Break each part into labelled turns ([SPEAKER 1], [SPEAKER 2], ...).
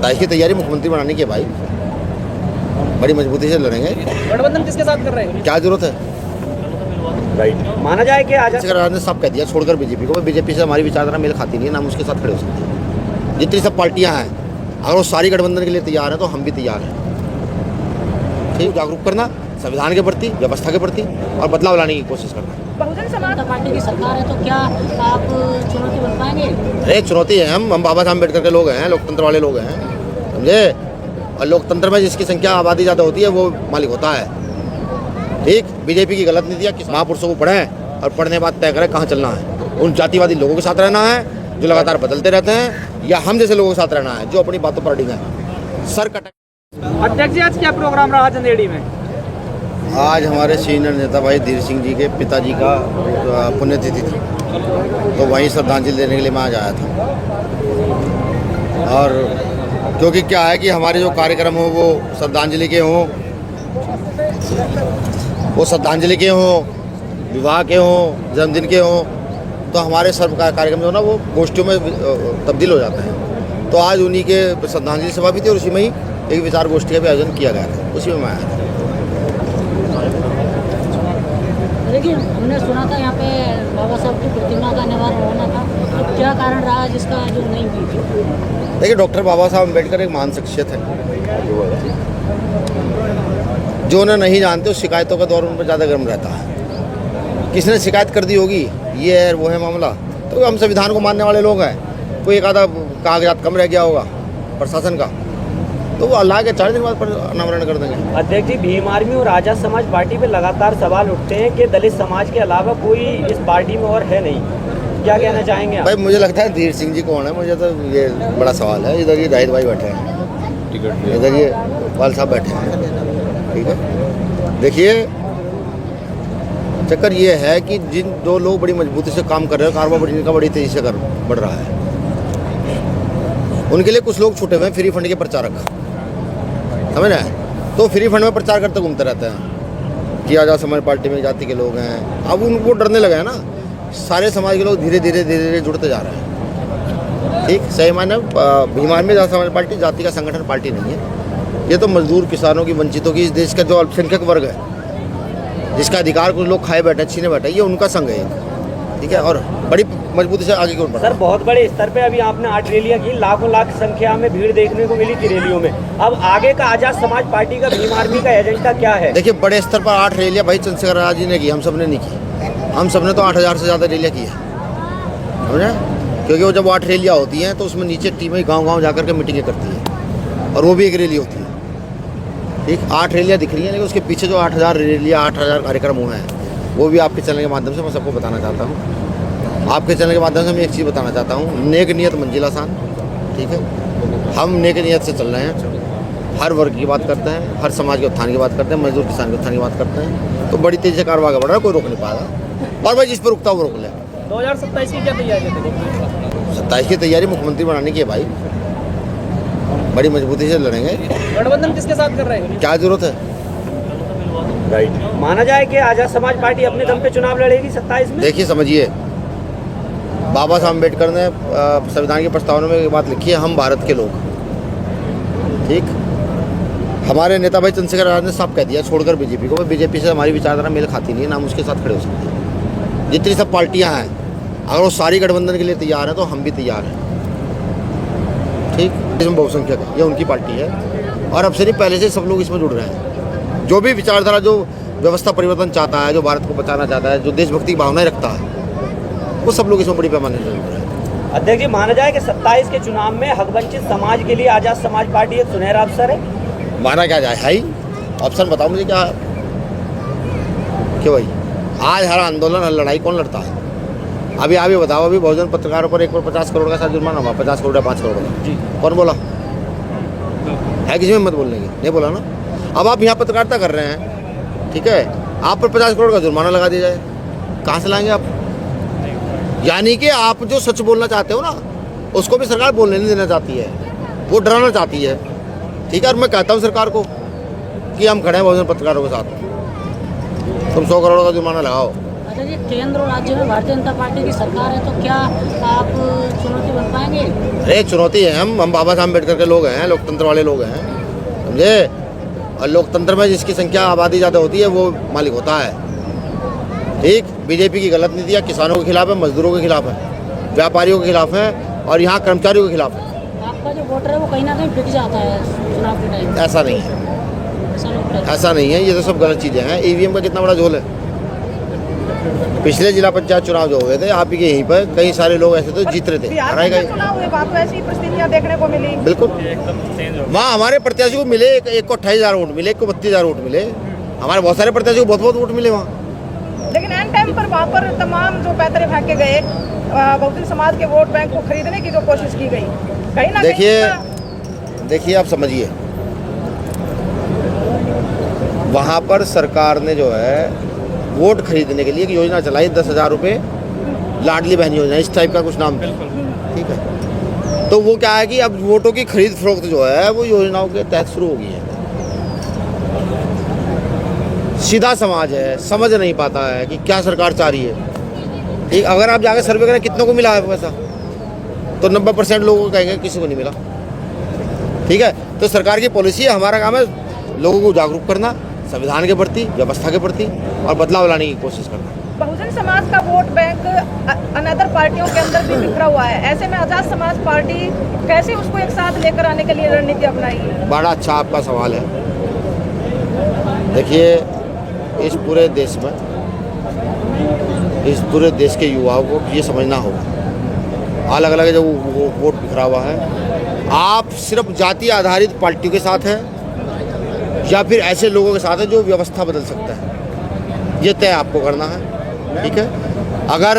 [SPEAKER 1] 27 की तैयारी मुख्यमंत्री बनाने की है भाई, बड़ी मजबूती से लड़ेंगे।
[SPEAKER 2] गठबंधन किसके साथ कर रहे हैं?
[SPEAKER 1] क्या जरूरत है? राइट,
[SPEAKER 2] माना जाए कि आजाद
[SPEAKER 1] राज ने सब कह दिया छोड़कर बीजेपी को। बीजेपी से हमारी विचारधारा मेल खाती नहीं है, ना हम उसके साथ खड़े हो सकते। जितनी सब पार्टियां हैं अगर वो सारी गठबंधन के लिए तैयार है तो हम भी तैयार हैं। ठीक, जागरूक करना संविधान के प्रति, व्यवस्था के प्रति और बदलाव लाने की कोशिश करना।
[SPEAKER 3] बहुजन समाज पार्टी की सरकार है तो क्या आप चुनौती बन पाएंगे?
[SPEAKER 1] अरे चुनौती है, हम बाबा साहब अम्बेडकर के लोग हैं, लोकतंत्र वाले लोग हैं, समझे। और लोकतंत्र में जिसकी संख्या आबादी ज़्यादा होती है वो मालिक होता है। ठीक, बीजेपी की गलत नीतियाँ किस महापुरुषों को पढ़ें और पढ़ने के बाद तय करें कहाँ चलना है। उन जातिवादी लोगों के साथ रहना है जो लगातार बदलते रहते हैं, या हम जैसे लोगों के साथ रहना है जो अपनी बातों पर अड़िग हैं। Sir cut.
[SPEAKER 2] अध्यक्ष जी, आज क्या प्रोग्राम रहा जंदेड़ी में?
[SPEAKER 1] आज हमारे सीनियर नेता भाई धीर सिंह जी के पिताजी का पुण्यतिथि थी, तो वहीं श्रद्धांजलि देने के लिए मैं आज आया था। और क्योंकि क्या है कि हमारे जो कार्यक्रम हो वो श्रद्धांजलि के हों, विवाह के हों, जन्मदिन के हों, तो हमारे सर्व कार्यक्रम जो ना वो गोष्ठियों में तब्दील हो जाते हैं। तो आज उन्हीं के श्रद्धांजलि सभा भी थी और उसी में ही एक विचार गोष्ठी का भी आयोजन किया गया था, उसी में मैं आया था।
[SPEAKER 3] देखिए, हमने सुना था यहाँ पे बाबा साहब की प्रतिमा का अनावरण होना था, तो क्या कारण रहा जिसका जो नहीं हुई थी?
[SPEAKER 1] देखिए, डॉक्टर बाबा साहब अम्बेडकर एक महान शख्सियत है। जो उन्हें नहीं जानते उस शिकायतों का दौर उन पर ज़्यादा गर्म रहता है। किसी ने शिकायत कर दी होगी, ये है वो है मामला, तो हम संविधान को मानने वाले लोग हैं। कोई एक आधा कागजात कम रह गया होगा प्रशासन का, तो वो अल्लाह के 4 दिन बाद अनावरण कर देंगे।
[SPEAKER 2] अध्यक्ष जी, भीम आर्मी और आजाद समाज पार्टी पे लगातार सवाल उठते हैं कि दलित समाज के अलावा कोई इस पार्टी में और है नहीं, क्या कहना चाहेंगे आप?
[SPEAKER 1] भाई मुझे लगता है धीर सिंह जी कौन है, मुझे तो ये बड़ा सवाल है। इधर ये जाहिद भाई बैठे हैं, इधर ये वाल साहब बैठे हैं, ठीक है। देखिए, चक्कर ये है कि जिन 2 लोग बड़ी मजबूती से काम कर रहे हैं, कारोबार इनका बड़ी तेज़ी से बढ़ रहा है, उनके लिए कुछ लोग छूटे हुए हैं फ्री फंड के प्रचारक, समझ रहे हैं। तो फ्री फंड में प्रचार करते घूमते रहते हैं कि आजाद समाज पार्टी में जाति के लोग हैं। अब उनको डरने लगे हैं ना, सारे समाज के लोग धीरे धीरे जुड़ते जा रहे हैं। ठीक, सही मायने भीम आर्मी आजाद समाज पार्टी जाति का संगठन पार्टी नहीं है। ये तो मजदूर, किसानों की, वंचितों की, इस देश का जो अल्पसंख्यक वर्ग है, जिसका अधिकार कुछ लोग खाए बैठे, छीने बैठे, ये उनका संघ है। ठीक है, और बड़ी मजबूती से आगे क्यों बढ़ रहा है।
[SPEAKER 2] सर, बहुत बड़े स्तर पे अभी आपने 8 रैलियां की, लाखों लाख संख्या में भीड़ देखने को मिली थी रैलियों में। अब आगे का आजाद समाज पार्टी का, भीम आर्मी का एजेंडा क्या है?
[SPEAKER 1] देखिए, बड़े स्तर पर 8 रैलियां भाई चंद्रशेखर आजाद जी ने की, हम सब ने नहीं की। हम सब ने तो 8000 से ज़्यादा रैलियां की है, समझे। क्योंकि वो जब 8 रैलियां होती हैं तो उसमें नीचे टीमें गाँव जाकर के मीटिंगें करती हैं, और वो भी एक रैली होती है। ठीक, 8 रैलियां दिख रही हैं, लेकिन उसके पीछे जो 8000 रैलियां, 8000 कार्यक्रम हुए हैं, वो भी आपके चैनल के माध्यम से मैं सबको बताना चाहता हूँ। आपके चैनल के माध्यम से मैं एक चीज़ बताना चाहता हूँ, नेक नियत मंजिल आसान। ठीक है, हम नेक नियत से चल रहे हैं, हर वर्ग की बात करते हैं, हर समाज के उत्थान की बात करते हैं, मजदूर किसान के उत्थान की बात करते हैं, तो बड़ी तेज़ी से कारोबार आगे बढ़ रहा है, कोई रोक नहीं पाएगा। और भाई जिस पर रुकता वो रोक ले।
[SPEAKER 2] 2027 की क्या तैयारी है?
[SPEAKER 1] 27 की तैयारी मुख्यमंत्री बनाने की है भाई, बड़ी मजबूती से लड़ेंगे।
[SPEAKER 2] गठबंधन किसके साथ कर रहे हैं?
[SPEAKER 1] क्या जरूरत है? राइट,
[SPEAKER 2] माना जाए कि आजाद समाज पार्टी अपने दम पे चुनाव लड़ेगी 27 में?
[SPEAKER 1] देखिए, समझिए, बाबा साहब अम्बेडकर ने संविधान की प्रस्तावना में एक बात लिखी है, हम भारत के लोग। ठीक, हमारे नेता भाई चंद्रशेखर आजाद ने साफ कह दिया छोड़कर बीजेपी को। बीजेपी से हमारी विचारधारा मेल खाती नहीं है, ना हम उसके साथ खड़े हो सकते। जितनी सब पार्टियां हैं अगर वो सारी गठबंधन के लिए तैयार हैं तो हम भी तैयार हैं। ठीक, इसमें बहुसंख्यक है, ये उनकी पार्टी है, और अब से नहीं पहले से सब लोग इसमें जुड़ रहे हैं। जो भी विचारधारा, जो व्यवस्था परिवर्तन चाहता है, जो भारत को बचाना चाहता है, जो देशभक्ति की भावनाएं रखता है, वो सब लोग इसमें बड़ी पैमाने से जुड़ रहे हैं।
[SPEAKER 2] अध्यक्ष जी, माना जाए कि 27 के चुनाव में हकवंचित समाज के लिए आजाद समाज पार्टी एक सुनहरा अवसर है।
[SPEAKER 1] माना क्या जाए, हाई ऑप्शन बताओ मुझे क्या है? क्यों भाई, आज हर आंदोलन, हर लड़ाई कौन लड़ता है? अभी आप ही बताओ, अभी बहुजन पत्रकारों पर 1 पर 50 करोड़ का शायद जुर्माना हुआ, 50 करोड़ या 5 करोड़ का जी, कौन बोला है? किसी में मत बोलने की, नहीं बोला ना। अब आप यहाँ पत्रकारिता कर रहे हैं, ठीक है, आप पर 50 करोड़ का जुर्माना लगा दिया जाए, कहाँ से लाएंगे आप? यानी कि आप जो सच बोलना चाहते हो ना, उसको भी सरकार बोलने नहीं देना चाहती है, वो डराना चाहती है। ठीक है, और मैं कहता हूँ सरकार को कि हम खड़े हैं बहुजन पत्रकारों के साथ, तुम 100 करोड़ का जुर्माना लगाओ,
[SPEAKER 3] अच्छा जी, केंद्र और राज्य में भारतीय जनता पार्टी की सरकार है, तो क्या आप चुनौती बन पाएंगे?
[SPEAKER 1] अरे चुनौती है, हम बाबा साहब अम्बेडकर के लोग हैं, लोकतंत्र वाले लोग हैं, समझे। और लोकतंत्र में जिसकी संख्या आबादी ज़्यादा होती है वो मालिक होता है। ठीक, बीजेपी की गलत नीतियाँ किसानों के खिलाफ है, मजदूरों के खिलाफ है, व्यापारियों के खिलाफ है और यहाँ कर्मचारियों के खिलाफ है।
[SPEAKER 3] आपका जो वोटर है वो कहीं ना कहीं बिक जाता है चुनाव के टाइम,
[SPEAKER 1] ऐसा नहीं है,
[SPEAKER 3] ऐसा लगता है।
[SPEAKER 1] ऐसा नहीं है, ये तो सब गलत चीज़ें हैं। ईवीएम का कितना बड़ा झोल है। पिछले जिला पंचायत चुनाव जो हुए थे आप ही के यहीं पर कई सारे लोग ऐसे तो जीत रहे थे,
[SPEAKER 4] बिहार में चुनाव हुए, वहाँ तो ऐसी परिस्थितियाँ देखने को मिली।
[SPEAKER 1] बिल्कुल, वहाँ हमारे प्रत्याशी को मिले, एक को 28,000 वोट मिले, एक को 32,000 वोट मिले। हमारे बहुत सारे प्रत्याशी को बहुत वोट मिले वहाँ।
[SPEAKER 4] लेकिन एंड टाइम पर वहाँ पर तमाम जो पैतरे फेंके गए, बहुजन समाज के वोट बैंक को खरीदने की जो कोशिश की गई, कहीं ना
[SPEAKER 1] देखिए आप समझिए, वहाँ पर सरकार ने जो है वोट खरीदने के लिए एक योजना चलाई, 10,000 रुपये लाडली बहन योजना, इस टाइप का कुछ नाम था, ठीक है। तो वो क्या है कि अब वोटों की खरीद फरोख्त जो है वो योजनाओं के तहत शुरू हो गई है। सीधा समाज है, समझ नहीं पाता है कि क्या सरकार चाह रही है। ठीक, अगर आप जाकर सर्वे करें कितनों को मिला है पैसा, तो 90% लोगों को कहेंगे किसी को नहीं मिला। ठीक है, तो सरकार की पॉलिसी है, हमारा काम है लोगों को जागरूक करना संविधान के प्रति, व्यवस्था के प्रति और बदलाव लाने की कोशिश करना।
[SPEAKER 4] बहुजन समाज का वोट बैंक अनदर पार्टियों के अंदर भी बिखरा हुआ है, ऐसे में आजाद समाज पार्टी कैसे उसको एक साथ लेकर आने के लिए रणनीति अपनाएगी?
[SPEAKER 1] बड़ा अच्छा आपका सवाल है। देखिए, इस पूरे देश में, इस पूरे देश के युवाओं को ये समझना होगा, अलग अलग जो वोट बिखरा हुआ है, आप सिर्फ जाति आधारित पार्टियों के साथ हैं या फिर ऐसे लोगों के साथ है जो व्यवस्था बदल सकता है, ये तय आपको करना है। ठीक है, अगर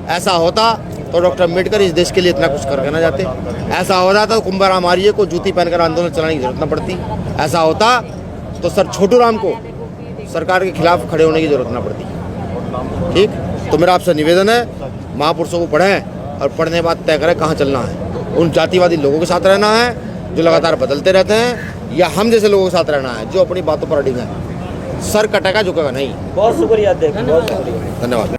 [SPEAKER 1] ऐसा होता तो डॉक्टर अम्बेडकर इस देश के लिए इतना कुछ करके ना जाते। ऐसा होता तो कुंभाराम आर्य को जूती पहनकर आंदोलन चलाने की जरूरत न पड़ती। ऐसा होता तो सर छोटू राम को सरकार के खिलाफ खड़े होने की जरूरत ना पड़ती। ठीक, तो मेरा आपसे निवेदन है, महापुरुषों को पढ़ें और पढ़ने के बाद तय करें कहाँ चलना है। उन जातिवादी लोगों के साथ रहना है जो लगातार बदलते रहते हैं, या हम जैसे लोगों के साथ रहना है जो अपनी बातों पर अडिग है। सर कटेगा झुकेगा नहीं।
[SPEAKER 2] बहुत शुक्रिया अध्यक्ष, बहुत शुक्रिया,
[SPEAKER 1] धन्यवाद।